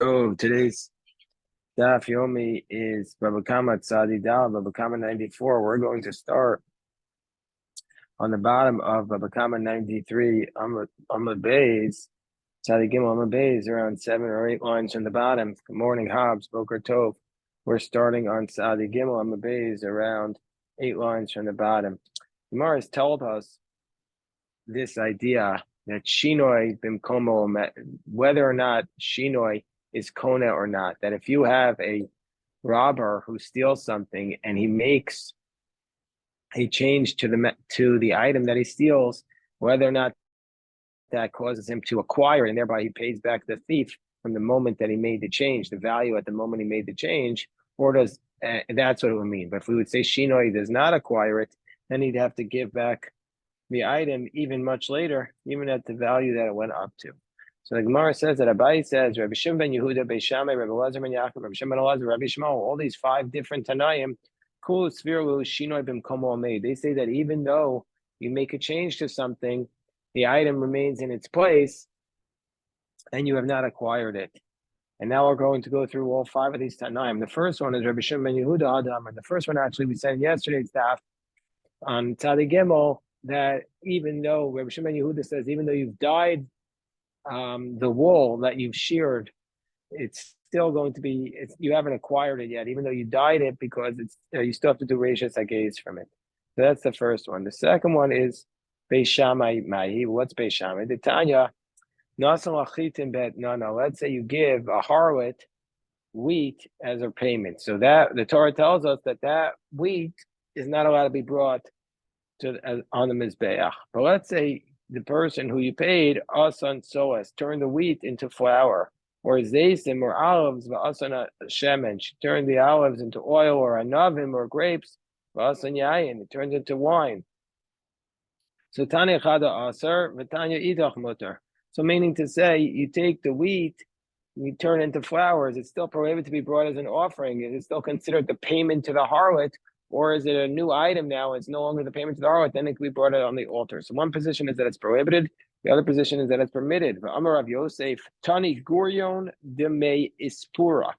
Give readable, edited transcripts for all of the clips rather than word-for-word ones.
Oh, today's daf yomi is Bava Kamma Tzadi Dal, Bava Kamma 94. We're going to start on the bottom of Bava Kamma 93. Amud Beis, Tzadi Gimel Amud Beis, around 7 or 8 lines from the bottom. Good morning, Hobbs, Boker Tov. We're starting on Tzadi Gimel Amud Beis, around 8 lines from the bottom. Gemara has told us this idea that Shinoi Bimkomo, whether or not Shinoi is Kona or not, that if you have a robber who steals something and he makes a change to the item that he steals, whether or not that causes him to acquire it, and thereby he pays back the thief from the moment that he made the change, the value at the moment he made the change, or does that's what it would mean. But if we would say Shinoi does not acquire it, then he'd have to give back the item even much later, even at the value that it went up to. So the Gemara says that Abai says, Rabbi Shimon ben Yehuda, Beis Shammai, Rabbi Elazar ben Yaakov, Rabbi Shimon ben Elazar, Rabbi Shmuel, all these 5 different Tanaim, Kul Svirlu Shinoi b'mkomo made. They say that even though you make a change to something, the item remains in its place, and you have not acquired it. And now we're going to go through all 5 of these Tanaim. The first one is Rabbi Shimon ben Yehuda Adam, and the first one actually we said in yesterday's daf on Tzadi Gimel, that even though Rabbi Shimon ben Yehuda says, even though you've dyed the wool that you've sheared, it's still going to be, you haven't acquired it yet, even though you dyed it, because it's you still have to do rashis hagayis from it. So that's the first one. The second one is Beis Shammai Mahi. What's Beis Shammai? The Tanya, Nasan Lachitin Bet Nana. Let's say you give a harlot wheat as a payment. So that the Torah tells us that wheat is not allowed to be brought on the Mizbeach. But let's say the person who you paid, asan soas, turned the wheat into flour, or zaysim or olives, v'asan shemen, she turned the olives into oil, or anavim or grapes, v'asan yayin, it turns into wine. So Tanya chada aser, v'tanya idach mutar. So meaning to say, you take the wheat, you turn it into flour. Is it still prohibited to be brought as an offering? Is it still considered the payment to the harlot? Or is it a new item now? It's no longer the payment to the harlot, then it can be brought on the altar. So one position is that it's prohibited. The other position is that it's permitted. Amar Rav Yosef, Tani Gurion Deme Ispurak.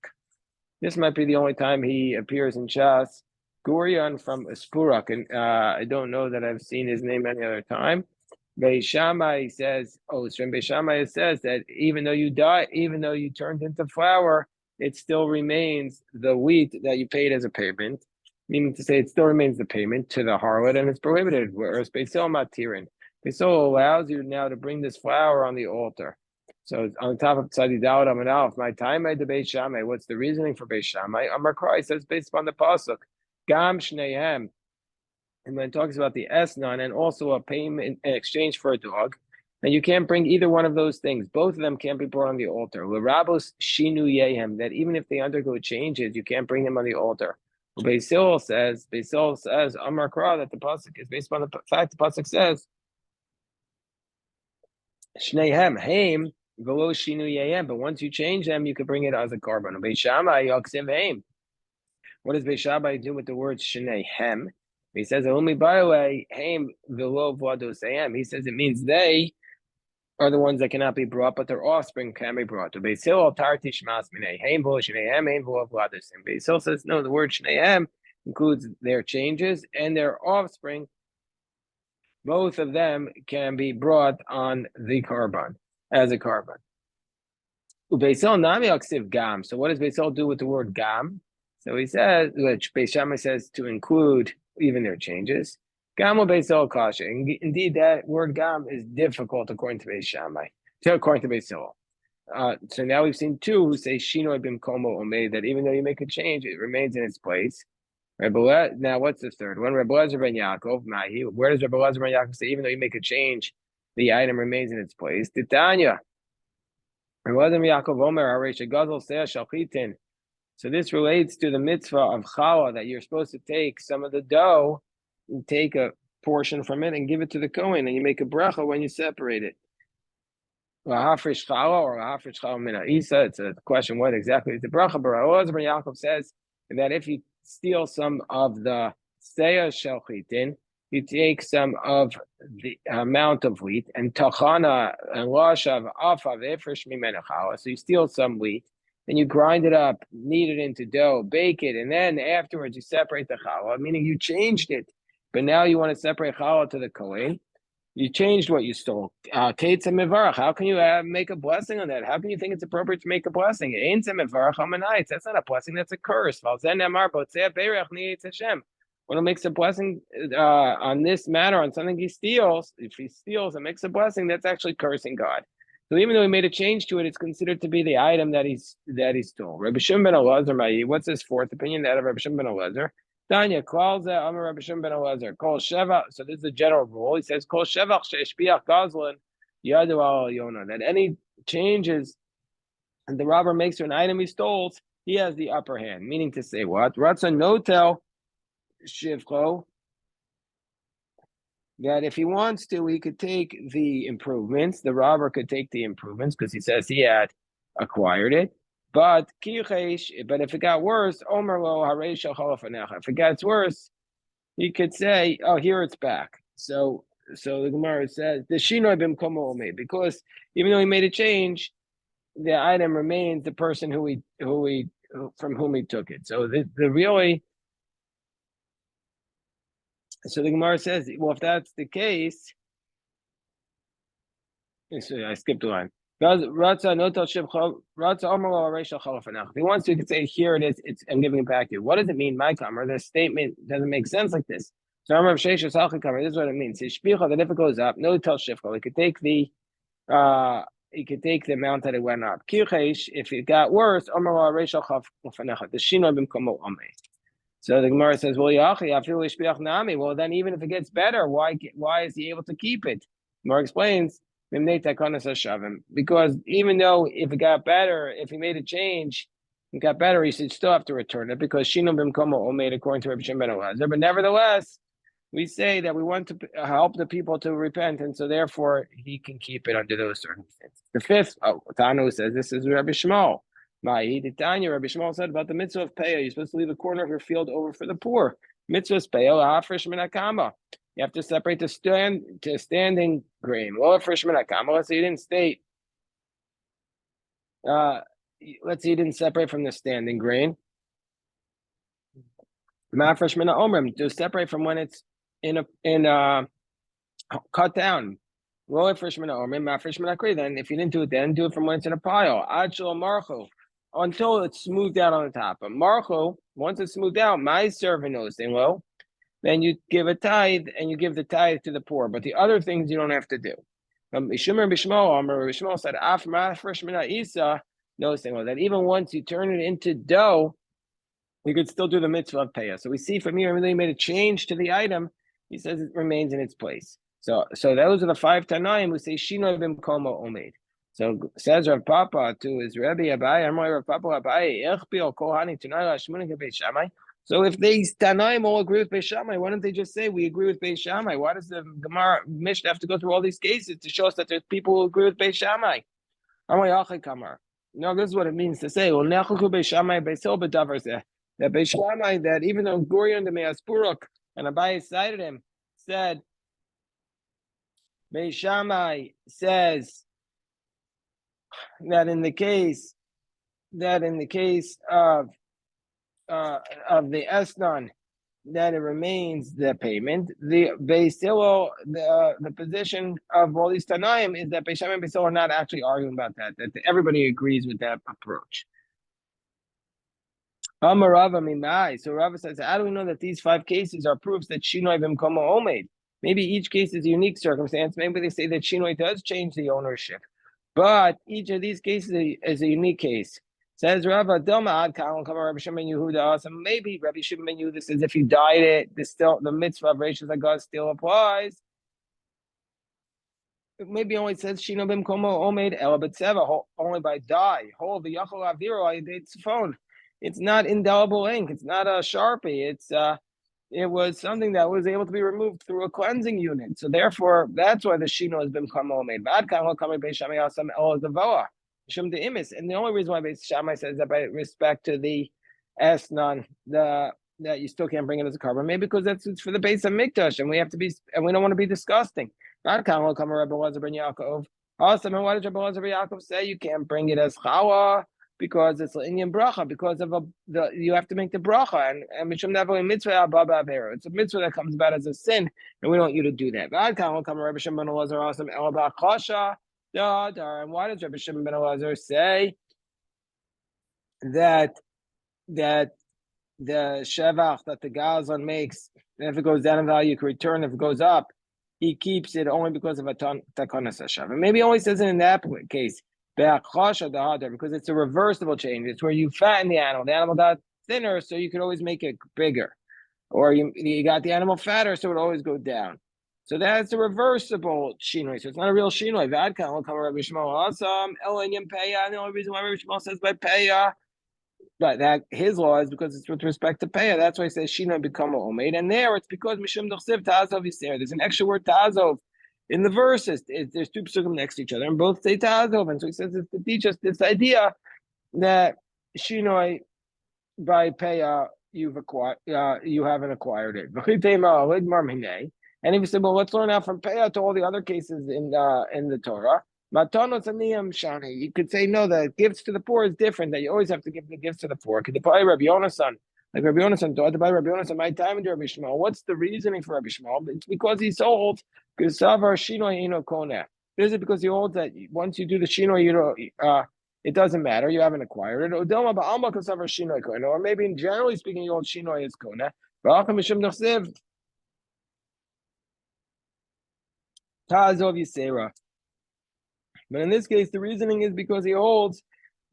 This might be the only time he appears in Shas. Gurion from Ispurak. And I don't know that I've seen his name any other time. Beis Shammai says, Beis Shammai says that even though you turned into flour, it still remains the wheat that you paid as a payment. Meaning to say, it still remains the payment to the harlot, and it's prohibited. Whereas Beis Hillel matirin, Beis Hillel allows you now to bring this flour on the altar. So it's on top of Tzadi Dawud Amid Aleph, my time at the Beis Shammai. What's the reasoning for Beis Shammai? Amar Krai says based upon the pasuk, Gam Shneihem. And when it talks about the esnan and also a payment in exchange for a dog, and you can't bring either one of those things. Both of them can't be brought on the altar. L'rabos shinu yehem, that even if they undergo changes, you can't bring them on the altar. Beis Hillel says, Amar Kra, that the pasuk is based on the fact the pasuk says, Shneihem, Haim, velo shinu yehem, but once you change them, you can bring it as a carbon. Beis Shammai yaksiv Haim. What does Beis Shammai do with the word Shneihem? He says, only by the way, Haim velo vlados am. He says it means they are the ones that cannot be brought, but their offspring can be brought. Beis Hillel tarti shmas minei Haim velo Shneihem, Haim velo vlados am. Beis Hillel says no. The word Shneihem includes their changes and their offspring. Both of them can be brought on the carbon as a carbon. Beis Hillel nami aksiv gam. So what does Beis Hillel do with the word gam? So he says, which Beis Shammai says to include even their changes. Gam or Beis Hillel kasha. Indeed, that word gam is difficult according to Beis Shammai, according to Beis Hillel. So now we've seen 2 who say shinoi bimkomo omeid, that even though you make a change, it remains in its place. Now, what's the third one? Rabbi Elazar ben Yaakov. Where does Rabbi Elazar ben Yaakov say even though you make a change, the item remains in its place? Titania. Rabbi Elazar ben Yaakov Omer Haresh Gadol Seah Shalchitin. So this relates to the mitzvah of challah, that you're supposed to take some of the dough and take a portion from it and give it to the Kohen, and you make a bracha when you separate it. Lahafresh challah or lahafresh challah min ha'isa. It's a question, what exactly is the bracha? But Elazar ben Yaakov says that if you steal some of the seah shelchitin, you take some of the amount of wheat, and tachana and lashav afav efresh mimena challah. So you steal some wheat, and you grind it up, knead it into dough, bake it, and then afterwards you separate the challah, meaning you changed it, but now you want to separate challah to the kohen. You changed what you stole. Kates and mivarach. How can you make a blessing on that? How can you think it's appropriate to make a blessing? That's not a blessing. That's a curse. When it makes a blessing on this matter, on something he steals, if he steals and makes a blessing, that's actually cursing God. So even though he made a change to it, it's considered to be the item that he stole. Rabbi Shimon ben Elazar, what's his fourth opinion? That of Rabbi Shimon ben Elazar. Tanya calls Amar Rabbi Shimon ben Elazar. Kol sheva. So this is a general rule. He says kol shevach she'eshpiach gazlan yadu al yona. That any changes and the robber makes to an item he stole, he has the upper hand. Meaning to say what? Ratza notel shivcho. That if he wants to, he could take the improvements. The robber could take the improvements because he says he had acquired it. But if it got worse, if it gets worse, he could say, "Oh, here it's back." So the Gemara says the shinoi b'mkomo omed, because even though he made a change, the item remains the person from whom he took it. So the really, so the Gemara says, well, if that's the case, I skipped a line. If he wants to, he could say, here it is, I'm giving it back to you. What does it mean, my kammer? The statement doesn't make sense like this. So I'm this is what it means. That if it goes up, no tell shifcha, he could take the amount that it went up. If it got worse, so the Gemara says, well, then even if it gets better, why is he able to keep it? Gemara explains, because even though if it got better, if he made a change, it got better, he should still have to return it because Shino Bimkomo Omed according to Rabbi Shimon ben Elazar. But nevertheless, we say that we want to help the people to repent, and so therefore he can keep it under those circumstances. The fifth, Tanu says this is Rabbi Shmuel. Rabbi Shmuel said about the mitzvah of payah, you're supposed to leave a corner of your field over for the poor. Mitzvah of payah, Bava Kamma. You have to separate the standing grain. Well, let's say you didn't state. Let's say you didn't separate from the standing grain. To separate from when it's cut down. Then if you didn't do it then, do it from when it's in a pile. Until it's smoothed out on the top. But marcho, once it's smoothed out, my servant knows thing well. Then you give a tithe, and you give the tithe to the poor. But the other things you don't have to do. Bishmol said, that even once you turn it into dough, you could still do the mitzvah of payah. So we see from here, even though he made a change to the item, he says it remains in its place. So those are the 5 Tanaim who say Shino b'mkomo omed. So says Rav Papa to his Rebbe Abai, Rav Papa Abai, Echpil kohani tunayla shmunik Beis Shammai. So if these Tanaim all agree with Beis Shammai, why don't they just say we agree with Beis Shammai? Why does the Gemara Mishnah have to go through all these cases to show us that there's people who agree with Beis Shammai? No, this is what it means to say. That Beis Shammai, that even though Gurion the Me'aspuruk and Abai cited him, said Beis Shammai says that in the case of the Esnan, that it remains the payment. The Beis Hillel, the position of all these Tanaim is that Beis Shammai and Beis Hillel are not actually arguing about that everybody agrees with that approach. So Rava says, how do we know that these 5 cases are proofs that Shinoi b'mkomo omed? Maybe each case is a unique circumstance. Maybe they say that Shinoi does change the ownership. But each of these cases is a unique case. Says Rava, Dilma Ad Rabbi Shimon Yehuda. So maybe Rabbi Shimon Yehuda says if you dyed it, the mitzvah of Reishis HaGaz still applies. Maybe only says Shino b'mkomo omed el b'tzeva, only by dye. Hold the yachol aviro ayidei tzifon. It's not indelible ink. It's not a Sharpie. It was something that was able to be removed through a cleansing unit. So therefore, that's why the Shino has been omed. Bad kan coming Beis Shammai asam el zavoa. Shum de imis. And the only reason why Beis Shammai says that by respect to the Esnan, that you still can't bring it as a carbon, maybe because it's for the base of Mikdash, and we don't want to be disgusting. Bad kan come Rabbi Elazar ben Yaakov. Awesome. And why did Rabbi Elazar ben Yaakov say you can't bring it as challah? because it's Indian bracha, because of you have to make the bracha, and Mishum Navoi mitzvah ababa avera. It's a mitzvah that comes about as a sin, and we don't want you to do that. And why does Rabbi Shimon ben Elazar say that the shevach that the gazlan makes, and if it goes down in value, you can return. If it goes up, he keeps it only because of a takonas hashav. And maybe he only says it in that case, because it's a reversible change. It's where you fatten the animal got thinner, so you could always make it bigger. Or you got the animal fatter, so it always go down. So that's a reversible shinoi. So it's not a real shinoi. Vadkan will come Rabbi Shmuel awesome. Elanyam peya. And the only reason why Rabbi Shmuel says by peya, but that his law is because it's with respect to peya. That's why he says shinoi become omeid. And there it's because mishum d'chsiv ta'azov is there. There's an extra word ta'azov in the verses. There's two psukim next to each other, and both say ta'azov. And so he says it's to teach us this idea that shinoi by peya you haven't acquired it. And if you say, well, let's learn out from peya to all the other cases in the Torah. You could say no, the gifts to the poor is different. That you always have to give the gifts to the poor. Could buy Rabbi Yonasan, like Rabbi Yonasan taught to buy Rabbi Yonasan my time into Rabbi Shmuel. What's the reasoning for Rabbi Shmuel? It's because he sold because Savar Shinoi Ino Kona. Is it because he holds that once you do the Shinoi, it doesn't matter. You haven't acquired it. Or maybe generally speaking, you hold Shinoi is Kona. But in this case, the reasoning is because he holds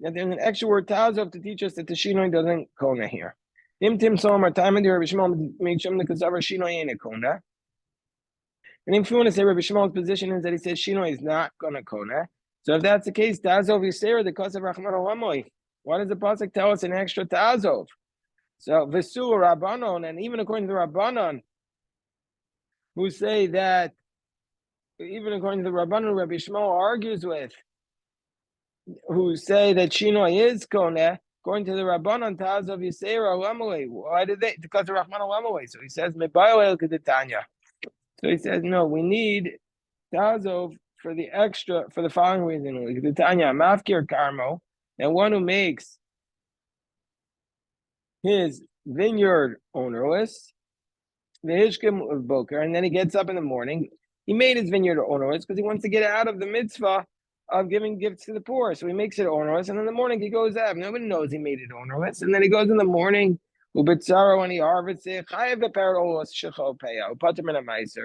that there's an extra word Tazov to teach us that the Shinoi doesn't Kona here. Tim Somar, time in the Rabbi Shmuel made Shem the Kasavar Shinoi ain't a Kona. And if you want to say Rabbi Shmuel's position is that he says Shinoi is not gonna Kona. So if that's the case, Tazov Yisera, the Kasav Rachman Olamoy. Why does the pasuk tell us an extra Tazov? So Vesu Rabbanon, and even according to the Rabbanon, who say that, even according to the Rabbanon, Rabbi Shmuel argues with, who say that Shinoi is Kona, according to the Rabbanon, Tazov Yisera Olamoy. Why did they? Because of Rachman Olamoy. So he says Mebayoel Kedetanya. So he says, no, we need Tazov for the extra, for the following reason. The Tanya, Mafkir Karmo, and one who makes his vineyard ownerless, the Hishkim of Boker, and then he gets up in the morning. He made his vineyard ownerless because he wants to get out of the mitzvah of giving gifts to the poor. So he makes it ownerless, and in the morning he goes up. Nobody knows he made it ownerless. And then he goes in the morning, Ubitzara, when he harvests it,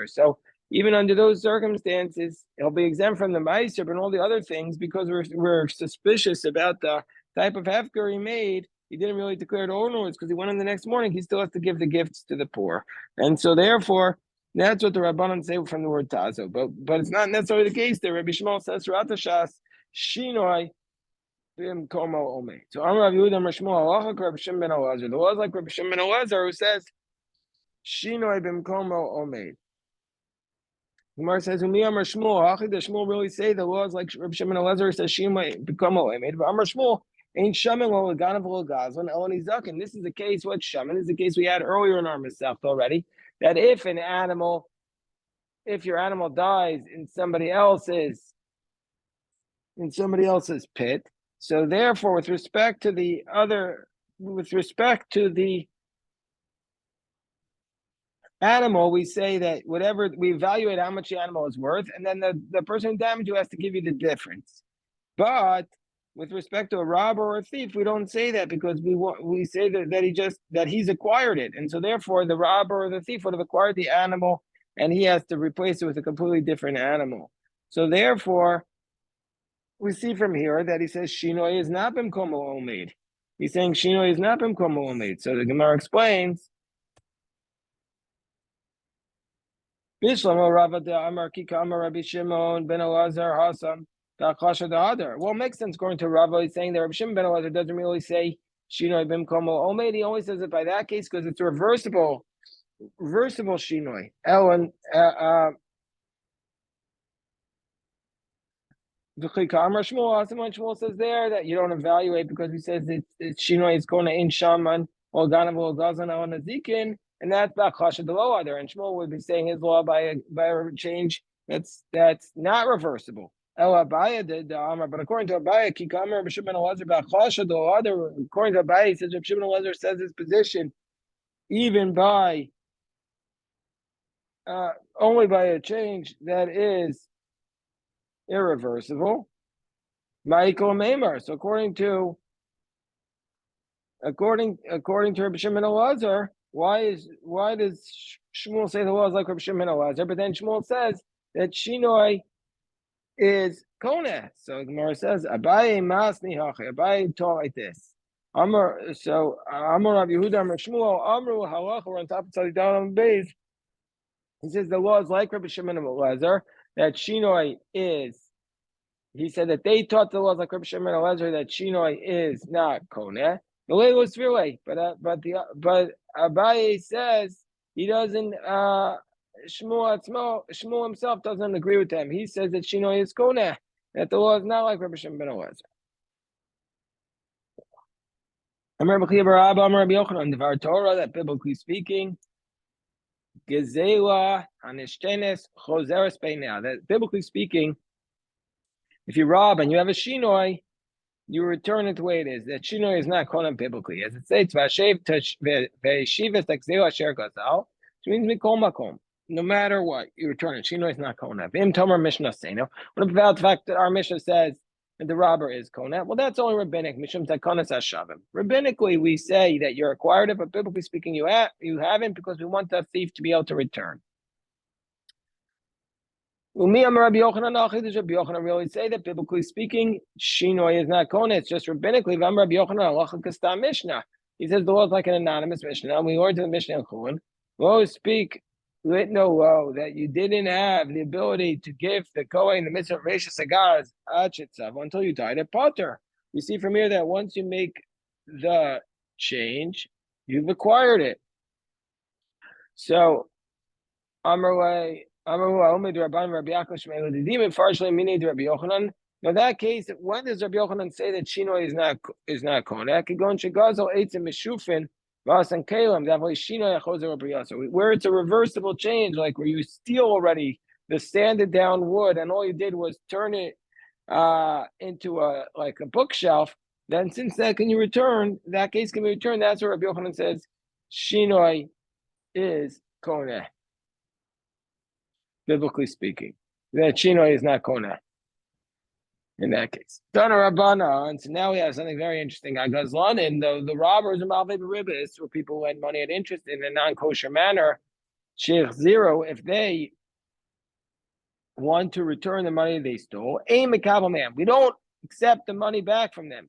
so even under those circumstances, he'll be exempt from the meiser and all the other things because we're suspicious about the type of hefker he made. He didn't really declare it ownerless because he went in the next morning. He still has to give the gifts to the poor, and so therefore, that's what the Rabbanan say from the word tazo. But it's not necessarily the case there. Rabbi Shmuel says Ratashas Shinoi. So I'm Rabbi Yehuda Mishmuel Rabbi Shimon ben Elazar. The law is like Rabbi Shimon ben Elazar who says Shinoi b'mkomo omeid. Gemara says Umi Amar Shmuel. Does Shmuel really say the law is like Rabbi Shimon ben Elazar says Shinoi b'mkomo omeid? But Amar Shmuel ain't shaman lo leganav lo gazlan eloni zaken. This is the case. What shaman is the case we had earlier in our Masech already. That if your animal dies in somebody else's pit. So therefore, with respect to the animal, we say that whatever we evaluate how much the animal is worth, and then the person who damaged you has to give you the difference. But with respect to a robber or a thief, we don't say that because we say that he's acquired it, and so therefore the robber or the thief would have acquired the animal, and he has to replace it with a completely different animal. So therefore, we see from here that he says Shinoi is not b'mkomo omeid. He's saying Shinoi is not b'mkomo omeid. So the Gemara explains. Bishlamo Rava de Amar Kika Amar Rabbi Shimon ben Elazar Hasam Ta'chasha Da'adar. Well, it makes sense according to Rava. He's saying that Rabbi Shimon ben Elazar doesn't really say Shinoi b'mkomo omeid. He only says it by that case because it's a reversible Shinoi. The Shmuel says there that you don't evaluate because he says it's Shinoi is going to in Shaman or Ganav or Gazan on Azikin, and that's Bachasha the low other. And Shmuel would be saying his law by a change that's not reversible. Abaya did the Amar, but according to Abaya, Kikamer Rabbi Shimon Elazar Bachasha, the other, according to Abaya, he says Rabbi Shimon Elazar says his position even by only by a change that is irreversible. Michael Maimar. So according to Rabbi Shimon Elazar, why does Shmuel say the law is like Rabbi Shimon Elazar? But then Shmuel says that Shinoi is Koneh. So the Gemara says Abaye Masni Hachi. Abaye taught like this. Amar Rabbi Yehuda Amar Shmuel Amru Halacha. We're on top of Tzadi Dalam Beis. He says the law is like Rabbi Shimon Elazar, that Shinoi is. He said that they taught the laws like Rabbi Shimon Elazar that Shinoi is not Koneh. The way was Virlei, but Abaye says he doesn't. Shmuel himself doesn't agree with them. He says that Shinoi is Koneh, that the law is not like Rabbi Shimon Elazar. I remember Rabbi Yochanan, Devar Torah, that biblically speaking, Gezela Hanishtenes Choseres Beinah. That biblically speaking, if you rob and you have a Shinoi, you return it the way it is. That Shinoi is not Koneh biblically. As it says, Vashev Ve'shivas Takzela Asher Gazal, which means Mikol Makom. No matter what, you return it. Shinoi is not Koneh. V'im Tomer Mishnah Seino. What about the fact that our Mishnah says that the robber is Koneh? Well, that's only rabbinic. Mishum Takonas Hashavim. Rabbinically, we say that you're acquired it, but biblically speaking, you haven't, because we want the thief to be able to return. Umi Amar Rabbi Yochanan, does Rabbi Yochanan really say that biblically speaking, Shinoi is not Koneh? It's just rabbinically. Amar Rabbi Yochanan, Halacha Kastam Mishnah. He says the law is like an anonymous Mishnah. We learned in the Mishnah in Chulin. Lo speak, let no lo, that you didn't have the ability to give the Kohen the mitzvah of Reisha Sagars until you died at Potter. We see from here that once you make the change, you've acquired it. So, Amarle. In that case, when does Rabbi Yochanan say that Shinoi is not Koneh? Where it's a reversible change, like where you steal already the sanded down wood, and all you did was turn it into a bookshelf. Then, since that case can be returned. That's where Rabbi Yochanan says Shinoi is Koneh. Biblically speaking, that Shinoi is not Koneh in that case. Dana Rabbana, and so now we have something very interesting. Agazlan, and the robbers of Malvei Beribis, where people lend money at interest in a non-kosher manner, Sheikh Zero, if they want to return the money they stole, a Makabel man, we don't accept the money back from them.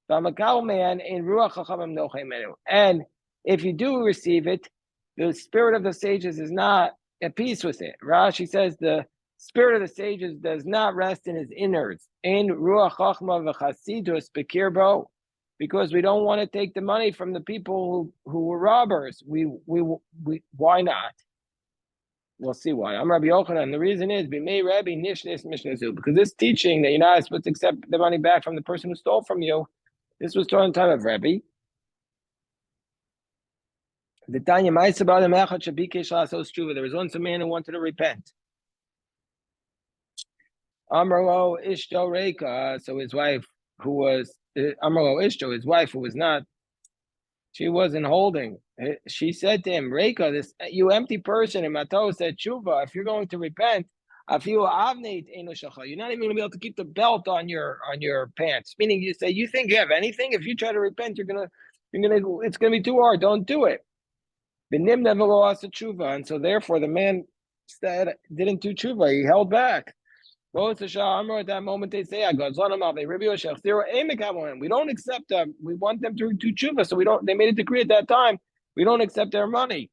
The Makabel man in Ruach Chachamim Nochei Menu, and if you do receive it, the spirit of the sages is not at peace with it. Rashi says the spirit of the sages does not rest in his innards. In ruach chachma v'chasidus bekirbo, because we don't want to take the money from the people who were robbers. We why not? We'll see why. I'm Rabbi Yochanan. The reason is b'mei Rabbi nishnis mishnazu, because this teaching that you're not supposed to accept the money back from the person who stole from you, this was taught in the time of Rabbi. There was once a man who wanted to repent. Amrlo Ishto Reika, so his wife, who was Amrlo Ishto, his wife, who was not, she wasn't holding. She said to him, Reika, this you empty person, and Mato said, Tshuva, if you're going to repent, you're not even going to be able to keep the belt on your pants. Meaning, you say you think you have anything. If you try to repent, it's gonna be too hard. Don't do it. Benim never lost a tshuva, and so therefore the man didn't do tshuva. He held back. At that moment they say, we don't accept them. We want them to do tshuva, so we don't. They made a decree at that time. We don't accept their money.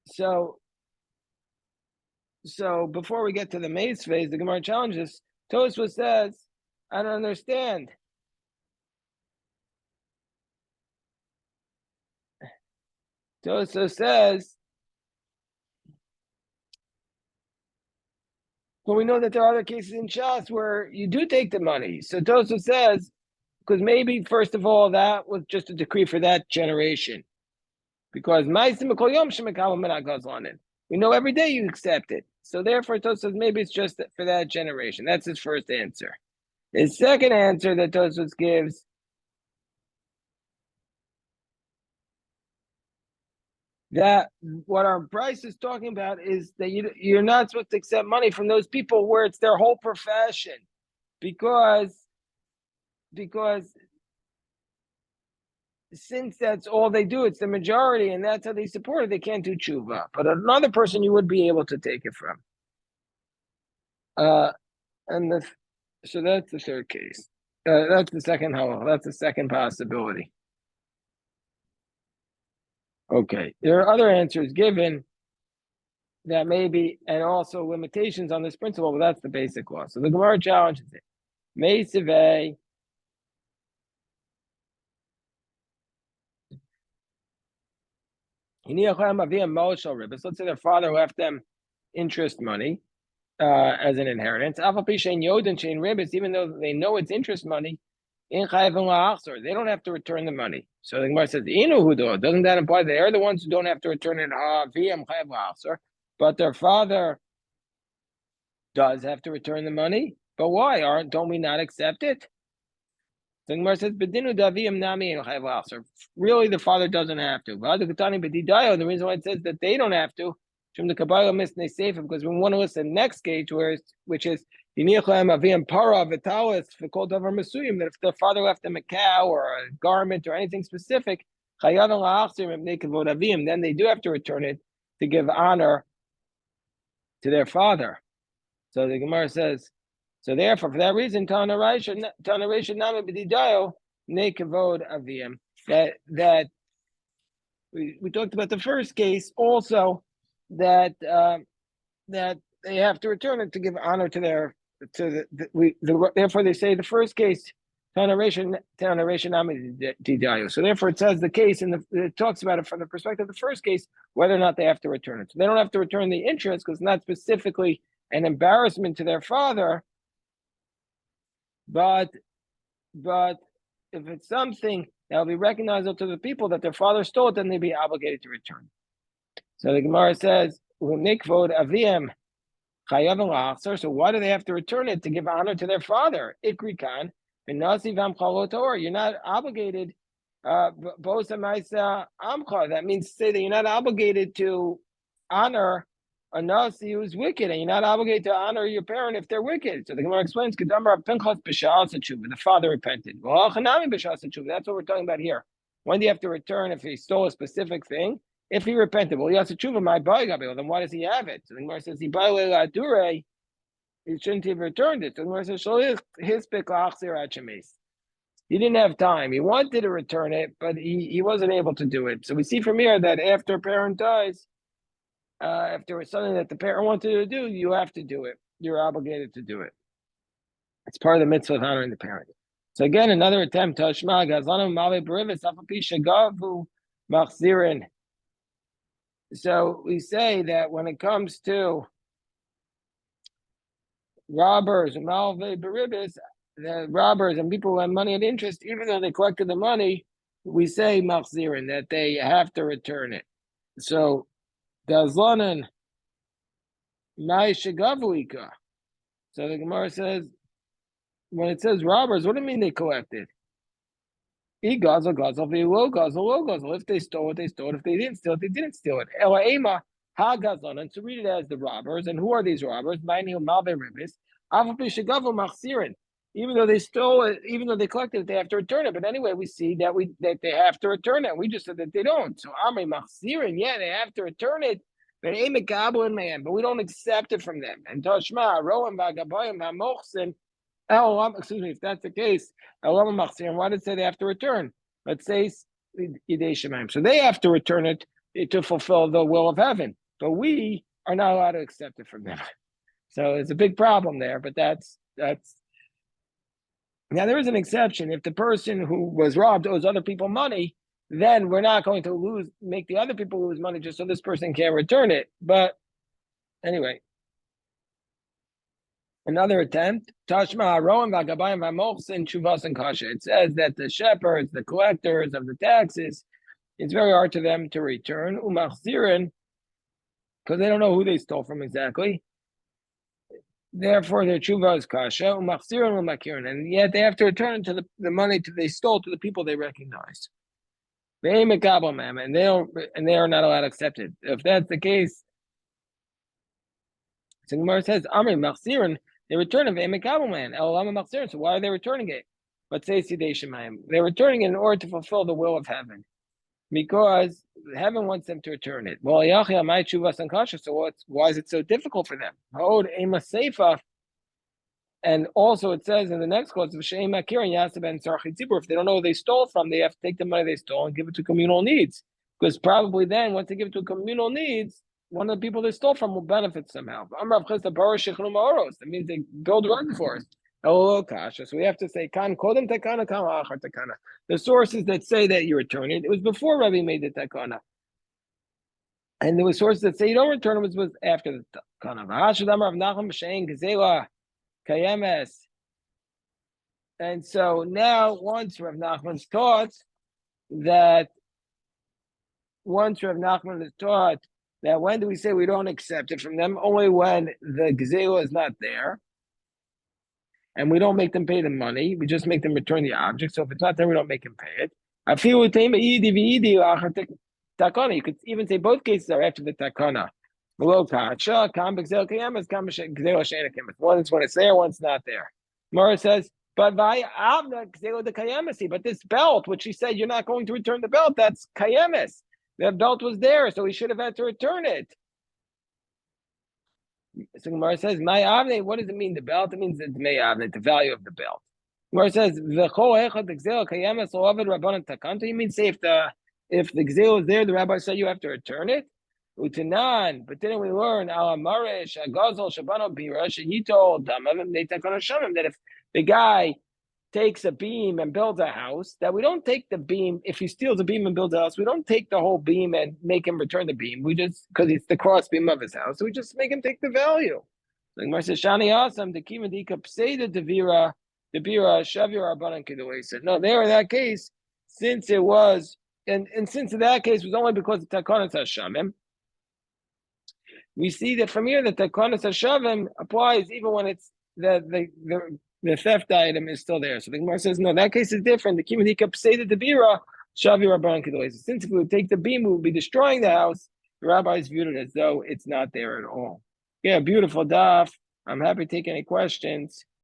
So before we get to the maze phase, the Gemara challenges. Tosfos says, I don't understand. Tosfos says, well, we know that there are other cases in Shas where you do take the money. So Tosfos says, because maybe, first of all, that was just a decree for that generation. Because we know every day you accept it. So therefore, Tosfos maybe it's just for that generation. That's his first answer. His second answer that Tosfos gives, that what our price is talking about is that you're not supposed to accept money from those people where it's their whole profession, because since that's all they do, it's the majority, and that's how they support it, they can't do tshuva. But another person you would be able to take it from. And so that's the third case. That's the second halal. That's the second possibility. Okay, there are other answers given that maybe, and also limitations on this principle, but that's the basic law. So the Gemara challenges it. Meisivei. Let's say their father left them interest money as an inheritance. Even though they know it's interest money, they don't have to return the money. So the Gemara says, doesn't that imply they're the ones who don't have to return it? But their father does have to return the money. But why? Don't we not accept it? The Gemara says, really, the father doesn't have to. The reason why it says that they don't have to, because we want to listen to the next case, which is that if the father left them a cow or a garment or anything specific, then they do have to return it to give honor to their father. So the Gemara says, so therefore, for that reason, that we talked about the first case also, that that they have to return it to give honor to their therefore they say the first case so therefore it says the case, and it talks about it from the perspective of the first case, whether or not they have to return it. So they don't have to return the interest because it's not specifically an embarrassment to their father, but if it's something that will be recognizable to the people that their father stole it, then they'd be obligated to return. So the Gemara says, so why do they have to return it? To give honor to their father. Ikrikan, you're not obligated. That means to say that you're not obligated to honor a Nasi who's wicked, and you're not obligated to honor your parent if they're wicked. So the Gemara explains, the father repented. That's what we're talking about here. When do you have to return if he stole a specific thing? If he repented, well, he has to tshuva, my boy, then why does he have it? So the Gemara says, he shouldn't have returned it. So the Gemara says, he didn't have time. He wanted to return it, but he wasn't able to do it. So we see from here that after a parent dies, if there was something that the parent wanted to do, you have to do it. You're obligated to do it. It's part of the mitzvah of honoring the parent. So again, another attempt. So we say that when it comes to robbers, the robbers and people who have money at interest, even though they collected the money, we say machzirin, that they have to return it. So Gazlanan Mai Shagavuika. So the Gemara says, when it says robbers, what do you mean they collected? If they stole it, they stole it. If they didn't steal it, they didn't steal it. And to read it as the robbers. And who are these robbers? Even though they stole it, even though they collected it, they have to return it. But anyway, we see that they have to return it. We just said that they don't. So Amri Machzirin, yeah, they have to return it. But we don't accept it from them. And Toshma, Roam Vagabayim Hamochsin. Excuse me, if that's the case, why did it say they have to return? Let's say so they have to return it to fulfill the will of heaven, but we are not allowed to accept it from them. So it's a big problem there, but that's now there is an exception. If the person who was robbed owes other people money, then we're not going to make the other people lose money just so this person can't return it. But anyway, another attempt. Tashma Roan Vagabayim Vamochsin Chuvas and Kasha. It says that the shepherds, the collectors of the taxes, it's very hard to them to return. Umachzirin, because they don't know who they stole from exactly. Therefore, their tshuva is kasha, umachzirin umakirin, and yet they have to return to the money they stole to the people they recognize. They mekabel mem, and they are not allowed to accept it. If that's the case, so Gemara says, Amri machzirin, they return it. They mekabel man, elam machzirin. So why are they returning it? But say sidei shemayim, they're returning it in order to fulfill the will of heaven, because heaven wants them to return it. Well, yachia my tshuva and kasha. So why is it so difficult for them? Hod ema seifa. And also it says in the next clause, if they don't know who they stole from, they have to take the money they stole and give it to communal needs. Because probably then, once they give it to communal needs, one of the people they stole from will benefit somehow. That means they build reservoirs. So we have to say, the sources that say that you return it, it was before Rabbi made the takana. And there were sources that say you don't return it, was after the takana. Kayemes. And so now, once Rav Nachman's taught that, when do we say we don't accept it from them? Only when the gzela is not there, and we don't make them pay the money. We just make them return the object. So if it's not there, we don't make them pay it. You could even say both cases are after the takana. One is when it's there, one's not there. Mara says, but this belt, which he said you're not going to return the belt, that's kayemes. The belt was there, so he should have had to return it. So Gemara says, "My avne." What does it mean? The belt. It means the the value of the belt. Gemara says, You mean say if the gzela is there, the rabbi said you have to return it. Utanan, but didn't we learn al amarish agazal shabano bira? He told them that if the guy takes a beam and builds a house, that we don't take the beam. If he steals a beam and builds a house, we don't take the whole beam and make him return the beam. We just, because it's the cross beam of his house, so we just make him take the value. Like Mar says, Shani Asam, the Kima Dika Pseda Devira, the Bira, Shavir Rabbanan Kedaway said, no, there in that case, since it was, and since in that case was only because of Takonas Hashamim, we see that from here that the Takonas Hashavim applies even when it's the theft item is still there. So the Gemara says, no, that case is different. The Kimadika Pseda Devira, Shavir Rabbanan Kedaway. Since if we would take the beam, we would be destroying the house. The rabbis viewed it as though it's not there at all. Yeah, beautiful daf. I'm happy to take any questions.